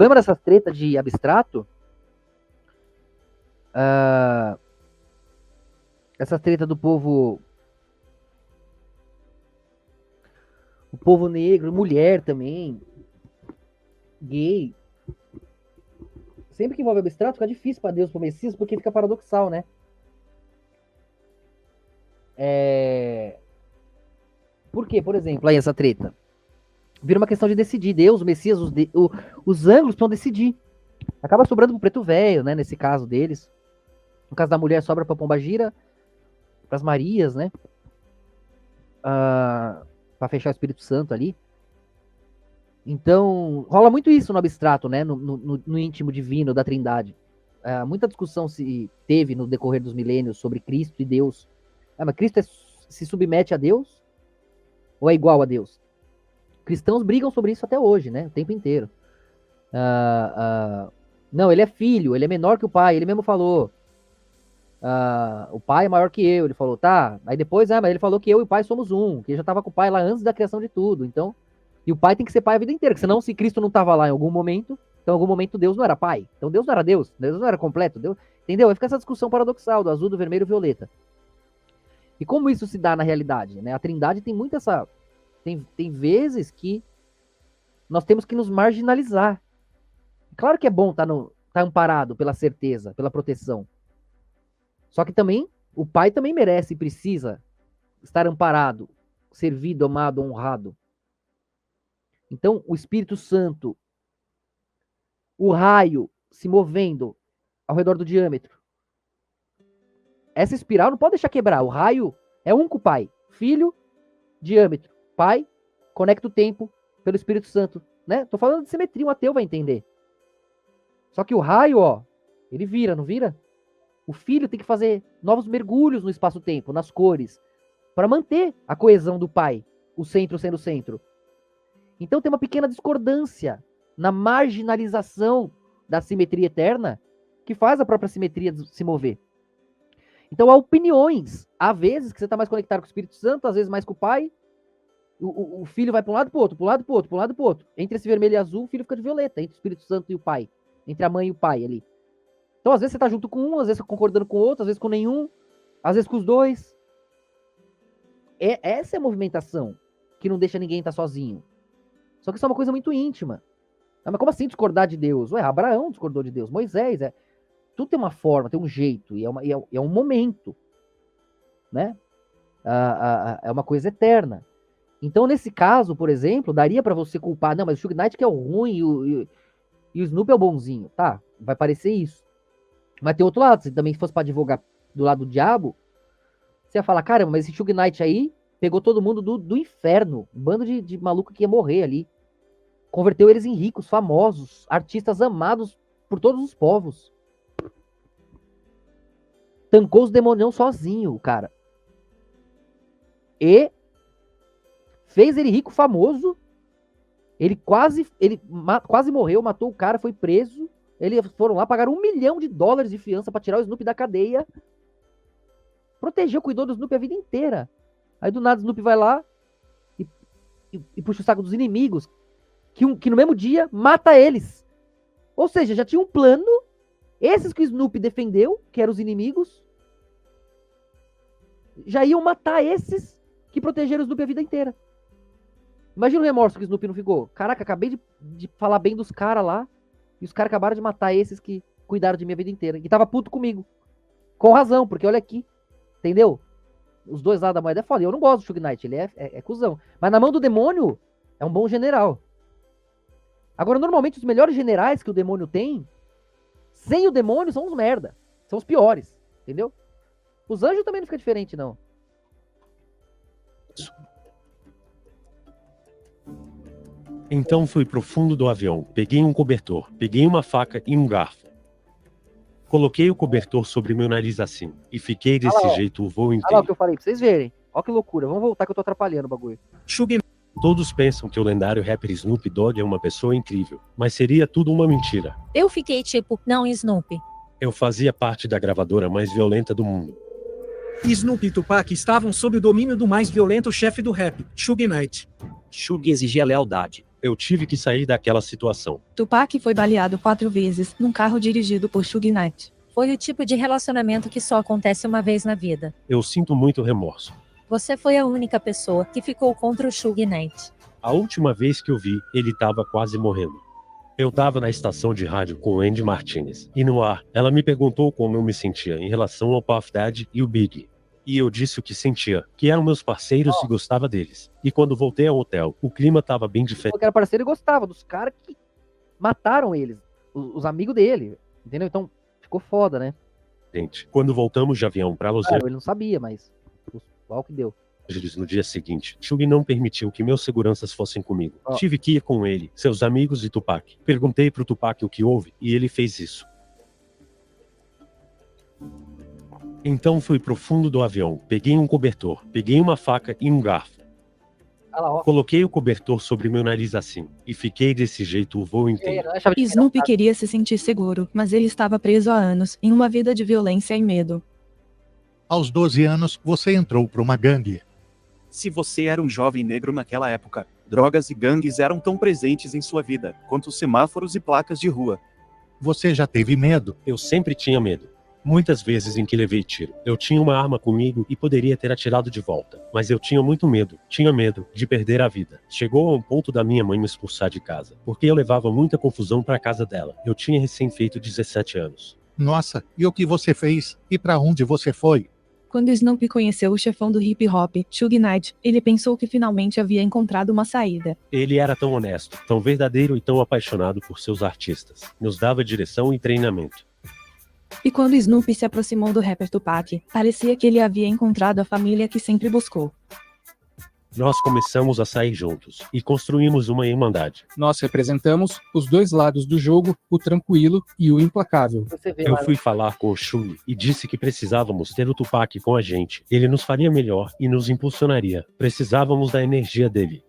problema dessas tretas de abstrato, essa treta do povo, o povo negro, mulher também, gay, sempre que envolve abstrato fica difícil para Deus, para o Messias, porque fica paradoxal, né? Por quê? Por exemplo, aí essa treta vira uma questão de decidir. Deus, o Messias, os ângulos precisam decidir. Acaba sobrando pro preto velho, né? Nesse caso deles. No caso da mulher, sobra pra Pombagira, pras Marias, né? Pra fechar o Espírito Santo ali. Então, rola muito isso no abstrato, né? No íntimo divino da Trindade. Muita discussão se teve no decorrer dos milênios sobre Cristo e Deus. Mas Cristo se submete a Deus? Ou é igual a Deus? Cristãos brigam sobre isso até hoje, né? O tempo inteiro. Não, ele é filho, ele é menor que o pai, ele mesmo falou. O pai é maior que eu, ele falou, tá. Aí depois, mas ele falou que eu e o pai somos um, que ele já estava com o pai lá antes da criação de tudo. Então, e o pai tem que ser pai a vida inteira, porque senão, se Cristo não estava lá em algum momento, então em algum momento Deus não era pai. Então Deus não era Deus, Deus não era completo, Deus, entendeu? Aí fica essa discussão paradoxal do azul, do vermelho e violeta. E como isso se dá na realidade, né? A Trindade tem muito essa... Tem vezes que nós temos que nos marginalizar. Claro que é bom estar amparado pela certeza, pela proteção. Só que também, o pai também merece e precisa estar amparado, servido, amado, honrado. Então, o Espírito Santo, o raio se movendo ao redor do diâmetro. Essa espiral não pode deixar quebrar. O raio é um com o pai. Filho, diâmetro. Pai, conecta o tempo pelo Espírito Santo. Né? Tô falando de simetria, um ateu vai entender. Só que o raio, ó, ele vira, não vira? O filho tem que fazer novos mergulhos no espaço-tempo, nas cores, para manter a coesão do pai, o centro sendo o centro. Então tem uma pequena discordância na marginalização da simetria eterna que faz a própria simetria se mover. Então há opiniões, há vezes que você está mais conectado com o Espírito Santo, às vezes mais com o pai, o filho vai para um lado e para o outro, para um lado e para o outro, para um lado e para o outro. Entre esse vermelho e azul, o filho fica de violeta, entre o Espírito Santo e o pai, entre a mãe e o pai ali. Então, às vezes você tá junto com um, às vezes concordando com o outro, às vezes com nenhum, às vezes com os dois. Essa é a movimentação que não deixa ninguém estar sozinho. Só que isso é uma coisa muito íntima. Mas como assim discordar de Deus? Ué, Abraão discordou de Deus, Moisés, tudo tem uma forma, tem um jeito, e é um momento, né? É uma coisa eterna. Então, nesse caso, por exemplo, daria para você culpar, não, mas o Suge Knight que é o ruim e o Snoopy é o bonzinho. Tá, vai parecer isso. Mas tem outro lado, se também fosse pra advogar do lado do diabo, você ia falar, caramba, mas esse Suge Knight aí pegou todo mundo do inferno, um bando de maluco que ia morrer ali. Converteu eles em ricos, famosos, artistas amados por todos os povos. Tancou os demonião sozinho, o cara. E fez ele rico, famoso. Ele quase morreu, matou o cara, foi preso. Eles foram lá, pagaram $1 milhão de fiança pra tirar o Snoopy da cadeia. Protegeu, cuidou do Snoopy a vida inteira. Aí do nada o Snoopy vai lá e puxa o saco dos inimigos, que no mesmo dia mata eles. Ou seja, já tinha um plano. Esses que o Snoopy defendeu, que eram os inimigos, já iam matar esses que protegeram o Snoopy a vida inteira. Imagina o remorso que o Snoopy não ficou. Caraca, acabei de falar bem dos caras lá, e os caras acabaram de matar esses que cuidaram de mim a vida inteira. E tava puto comigo. Com razão, porque olha aqui. Entendeu? Os dois lados da moeda é foda. Eu não gosto do Suge Knight, ele é cuzão. Mas na mão do demônio, é um bom general. Agora, normalmente, os melhores generais que o demônio tem, sem o demônio, são os merda. São os piores. Entendeu? Os anjos também não fica diferente, não. Então fui pro fundo do avião, peguei um cobertor, peguei uma faca e um garfo. Coloquei o cobertor sobre meu nariz assim, e fiquei desse jeito o voo inteiro. Olha lá o que eu falei pra vocês verem. Olha que loucura, vamos voltar que eu tô atrapalhando o bagulho. Todos pensam que o lendário rapper Snoop Dogg é uma pessoa incrível, mas seria tudo uma mentira. Eu fiquei tipo, não, Snoopy. Eu fazia parte da gravadora mais violenta do mundo. Snoop e Tupac estavam sob o domínio do mais violento chefe do rap, Suge Knight. Suge exigia lealdade. Eu tive que sair daquela situação. Tupac foi baleado 4 vezes num carro dirigido por Suge Knight. Foi o tipo de relacionamento que só acontece uma vez na vida. Eu sinto muito remorso. Você foi a única pessoa que ficou contra o Suge Knight. A última vez que eu vi, ele estava quase morrendo. Eu estava na estação de rádio com Andy Martinez. E no ar, ela me perguntou como eu me sentia em relação ao Puff Daddy e o Big. E eu disse o que sentia, que eram meus parceiros e gostava deles. E quando voltei ao hotel, o clima estava bem diferente. Porque era parceiro e gostava dos caras que mataram eles, os amigos dele, entendeu? Então, ficou foda, né? Quando voltamos de avião para Los Claro, ele não sabia, mas qual que deu. Angeles no dia seguinte, Suge não permitiu que meus seguranças fossem comigo. Ó. Tive que ir com ele, seus amigos e Tupac. Perguntei pro Tupac o que houve e ele fez isso. Então fui pro fundo do avião, peguei um cobertor, peguei uma faca e um garfo. Olha lá, ó. Coloquei o cobertor sobre meu nariz assim, e fiquei desse jeito o voo inteiro. Eu achava que Snoopy queria se sentir seguro, mas ele estava preso há anos, em uma vida de violência e medo. Aos 12 anos, você entrou para uma gangue. Se você era um jovem negro naquela época, drogas e gangues eram tão presentes em sua vida quanto semáforos e placas de rua. Você já teve medo. Eu sempre tinha medo. Muitas vezes em que levei tiro, eu tinha uma arma comigo e poderia ter atirado de volta. Mas eu tinha muito medo. Tinha medo de perder a vida. Chegou a um ponto da minha mãe me expulsar de casa, porque eu levava muita confusão para casa dela. Eu tinha recém feito 17 anos. Nossa, e o que você fez? E para onde você foi? Quando Snoopy conheceu o chefão do hip hop, Suge Knight, ele pensou que finalmente havia encontrado uma saída. Ele era tão honesto, tão verdadeiro e tão apaixonado por seus artistas. Nos dava direção e treinamento. E quando Snoopy se aproximou do rapper Tupac, parecia que ele havia encontrado a família que sempre buscou. Nós começamos a sair juntos e construímos uma irmandade. Nós representamos os dois lados do jogo, o tranquilo e o implacável. você vê Eu lá, fui falar com o Suge e disse que precisávamos ter o Tupac com a gente. Ele nos faria melhor e nos impulsionaria. Precisávamos da energia dele.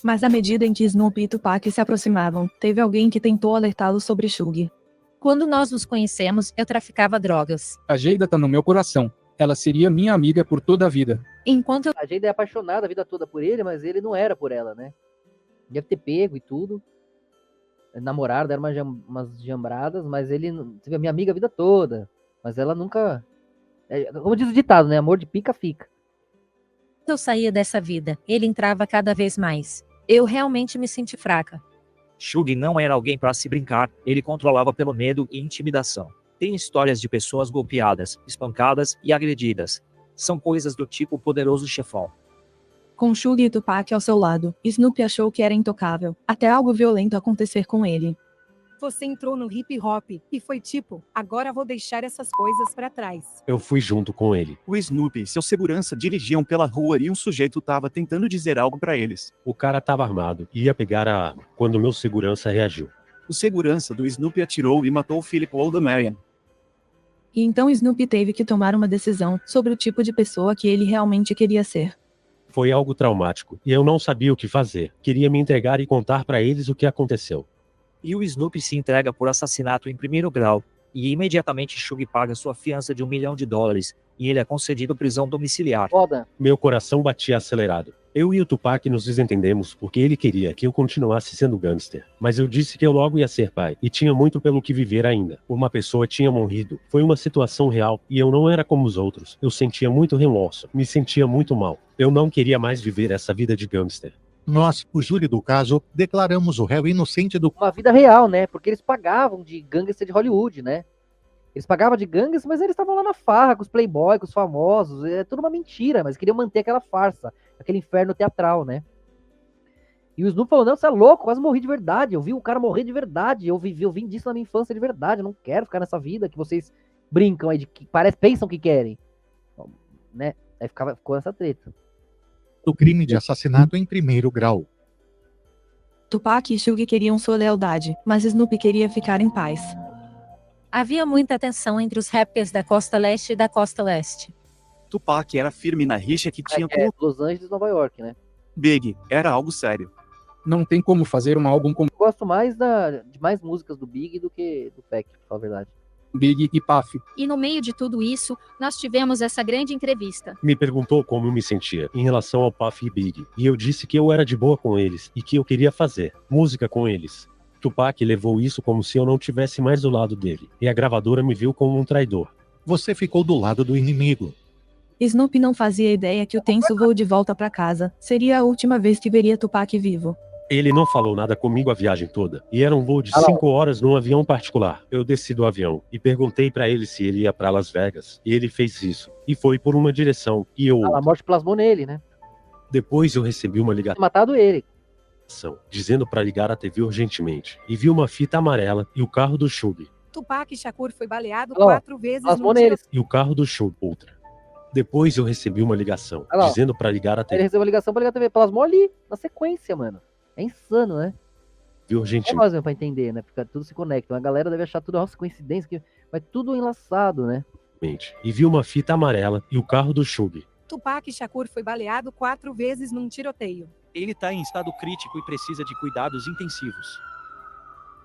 Mas à medida em que Snoopy e Tupac se aproximavam, teve alguém que tentou alertá-lo sobre Suge. Quando nós nos conhecemos, eu traficava drogas. A Jada tá no meu coração. Ela seria minha amiga por toda a vida. Enquanto eu a Jada é apaixonada a vida toda por ele, mas ele não era por ela, né? Deve ter pego e tudo. Namoraram, deram umas jambradas, mas ele teve a minha amiga a vida toda. Mas ela nunca. Como diz o ditado, né? Amor de pica fica. saía dessa vida, ele entrava cada vez mais. Eu realmente me senti fraca. Suge não era alguém para se brincar, ele controlava pelo medo e intimidação. Tem histórias de pessoas golpeadas, espancadas e agredidas. São coisas do tipo poderoso chefão. Com Suge e Tupac ao seu lado, Snoopy achou que era intocável, até algo violento acontecer com ele. Você entrou no hip hop e foi tipo, agora vou deixar essas coisas pra trás. Eu fui junto com ele. O Snoopy e seu segurança dirigiam pela rua e um sujeito tava tentando dizer algo pra eles. O cara tava armado e ia pegar a arma quando meu segurança reagiu. O segurança do Snoopy atirou e matou Philip Waldemarian. E então Snoopy teve que tomar uma decisão sobre o tipo de pessoa que ele realmente queria ser. Foi algo traumático e eu não sabia o que fazer. Queria me entregar e contar pra eles o que aconteceu. E o Snoopy se entrega por assassinato em primeiro grau, e imediatamente Suge paga sua fiança de $1 milhão e ele é concedido prisão domiciliar. Foda. Meu coração batia acelerado. Eu e o Tupac nos desentendemos porque ele queria que eu continuasse sendo gangster. Mas eu disse que eu logo ia ser pai, e tinha muito pelo que viver ainda. Uma pessoa tinha morrido. Foi uma situação real, e eu não era como os outros. Eu sentia muito remorso, me sentia muito mal. Eu não queria mais viver essa vida de gangster. Nós, o júri do caso, declaramos o réu inocente do... Uma vida real, né? Porque eles pagavam de gangster de Hollywood, né? Eles pagavam de gangster, mas eles estavam lá na farra, com os playboy, com os famosos. É tudo uma mentira, mas queriam manter aquela farsa, aquele inferno teatral, né? E o Snoop falou, não, você é louco, quase morri de verdade. Eu vi um cara morrer de verdade. Eu vim disso na minha infância de verdade. Eu não quero ficar nessa vida que vocês brincam aí, pensam que querem. Né? Aí ficou essa treta. do crime de assassinato em primeiro grau. Tupac e Suge queriam sua lealdade, mas Snoopy queria ficar em paz. Havia muita tensão entre os rappers da costa leste e da costa leste. Tupac era firme na rixa que tinha com Los Angeles e Nova York, né? Big. Era algo sério. Não tem como fazer um álbum como... Eu gosto mais de mais músicas do Big do que do Peck, pra falar a verdade. Big e Puff. E no meio de tudo isso, nós tivemos essa grande entrevista. Me perguntou como eu me sentia em relação ao Puff e Big, e eu disse que eu era de boa com eles e que eu queria fazer música com eles. Tupac levou isso como se eu não tivesse mais do lado dele, e a gravadora me viu como um traidor. Você ficou do lado do inimigo. Snoopy não fazia ideia que o tenso voo de volta para casa seria a última vez que veria Tupac vivo. Ele não falou nada comigo a viagem toda, e era um voo de Ah, lá. 5 horas num avião particular. Eu desci do avião e perguntei pra ele se ele ia pra Las Vegas, e ele fez isso, e foi por uma direção, e eu A outra. morte plasmou nele, né? Depois eu recebi uma Tinha ligação matado ele. dizendo pra ligar a TV urgentemente, e vi uma fita amarela e o carro do Shug, Tupac Shakur foi baleado Ó, 4 vezes Plasmou no neles. e o carro do Shug outra. Depois eu recebi uma ligação Ah lá, ó. dizendo pra ligar a Aí ele TV recebeu a ligação pra ligar a TV. Plasmou ali, na sequência, mano. É insano, né? É urgentemente. nós mesmo pra entender, né? Porque tudo se conecta. A galera deve achar tudo, nossa, coincidência, que vai tudo enlaçado, né? E vi uma fita amarela e o carro do Shug. Tupac Shakur foi baleado 4 vezes num tiroteio. Ele tá em estado crítico e precisa de cuidados intensivos.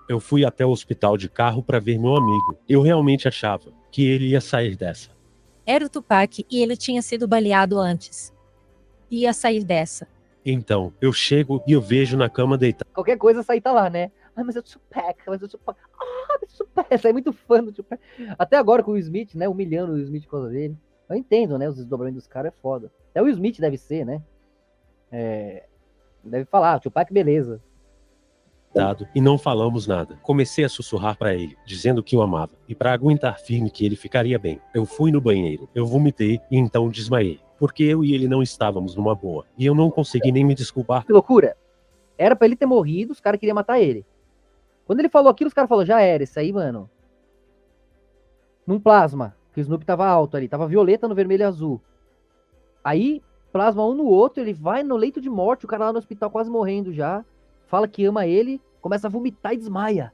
Eu fui até o hospital de carro pra ver meu amigo. Eu realmente achava que ele ia sair dessa. Era o Tupac e ele tinha sido baleado antes. Ia sair dessa. Então, eu chego e eu vejo na cama deitado. Qualquer coisa sair tá lá, né? Ah, mas é o Tupac, mas é o Tupac. Ah, mas é o Tupac. Essa é muito fã do Tupac. Até agora com o Will Smith, né? Humilhando o Will Smith por causa dele. Eu entendo, né? Os desdobramentos dos caras é foda. Até o Will Smith deve ser, né? Deve falar, Tupac, beleza. E não falamos nada. Comecei a sussurrar pra ele, dizendo que o amava, e pra aguentar firme que ele ficaria bem. Eu fui no banheiro, eu vomitei e então desmaiei, porque eu e ele não estávamos numa boa, e eu não consegui nem me desculpar. Que loucura. Era pra ele ter morrido, os caras queriam matar ele. Quando ele falou aquilo, os caras falaram, já era, isso aí, mano. Num plasma, que o Snoopy tava alto ali, tava violeta no vermelho e azul. Aí, plasma um no outro, ele vai no leito de morte, o cara lá no hospital quase morrendo já, fala que ama ele, começa a vomitar e desmaia.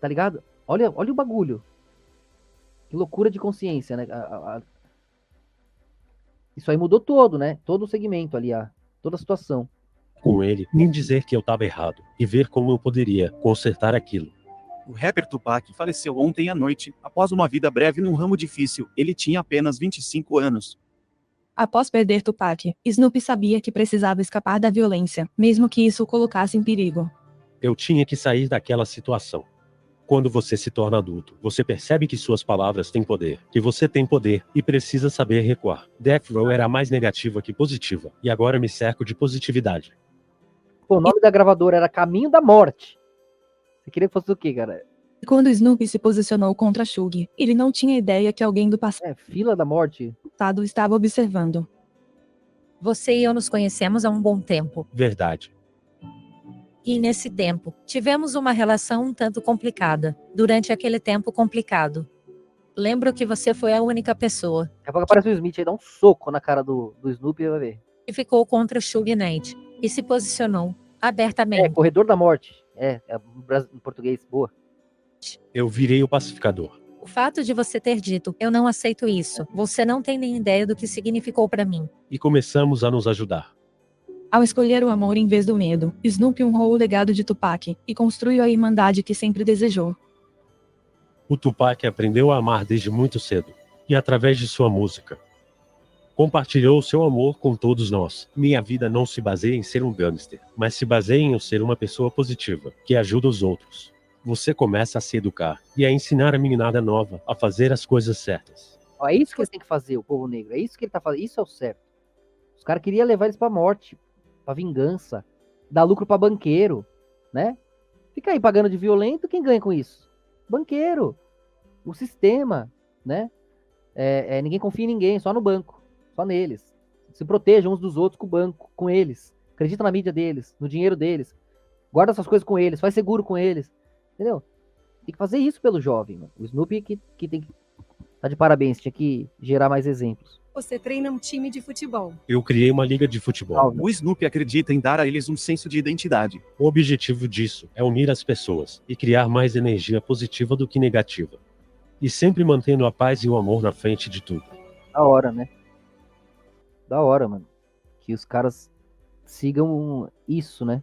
Tá ligado? Olha o bagulho. Que loucura de consciência, né? Isso aí mudou todo, né? Todo o segmento ali, toda a situação. Com ele, nem dizer que eu tava errado, e ver como eu poderia consertar aquilo. O rapper Tupac faleceu ontem à noite, após uma vida breve num ramo difícil. Ele tinha apenas 25 anos. Após perder Tupac, Snoopy sabia que precisava escapar da violência, mesmo que isso o colocasse em perigo. Eu tinha que sair daquela situação. Quando você se torna adulto, você percebe que suas palavras têm poder, que você tem poder e precisa saber recuar. Death Row era mais negativa que positiva, e agora me cerco de positividade. Pô, o nome da gravadora era Caminho da Morte. Você queria que fosse o quê, cara? Quando Snoopy se posicionou contra Shug, ele não tinha ideia que alguém do Fila da Morte. passado estava observando. Você e eu nos conhecemos há um bom tempo. Verdade. E nesse tempo, tivemos uma relação um tanto complicada. Durante aquele tempo complicado. Lembro que você foi a única pessoa Daqui a pouco aparece o Smith aí, dá um soco na cara do Snoopy e vai ver. que ficou contra o Suge Knight e se posicionou abertamente. Corredor da Morte. Em português, boa. Eu virei o pacificador. O fato de você ter dito, eu não aceito isso, você não tem nem ideia do que significou pra mim. E começamos a nos ajudar. Ao escolher o amor em vez do medo, Snoopy honrou o legado de Tupac e construiu a irmandade que sempre desejou. O Tupac aprendeu a amar desde muito cedo, e através de sua música. Compartilhou seu amor com todos nós. Minha vida não se baseia em ser um gangster, mas se baseia em eu ser uma pessoa positiva, que ajuda os outros. Você começa a se educar, e a ensinar a meninada nova a fazer as coisas certas. Ó, é isso que eles têm que fazer, o povo negro. É isso que ele tá fazendo. Isso é o certo. Os caras queriam levar eles pra morte, pra vingança, dar lucro pra banqueiro, né? Fica aí pagando de violento, quem ganha com isso? Banqueiro. O sistema, né? Ninguém confia em ninguém, só no banco. Só neles. Se protejam uns dos outros com o banco, com eles. Acredita na mídia deles, no dinheiro deles. Guarda suas coisas com eles, faz seguro com eles. Entendeu? Tem que fazer isso pelo jovem, mano. O Snoopy que tem que tá de parabéns, tinha que gerar mais exemplos. Você treina um time de futebol. Eu criei uma liga de futebol. O Snoopy acredita em dar a eles um senso de identidade. O objetivo disso é unir as pessoas e criar mais energia positiva do que negativa. E sempre mantendo a paz e o amor na frente de tudo. Da hora, né? Da hora, mano. Que os caras sigam isso, né?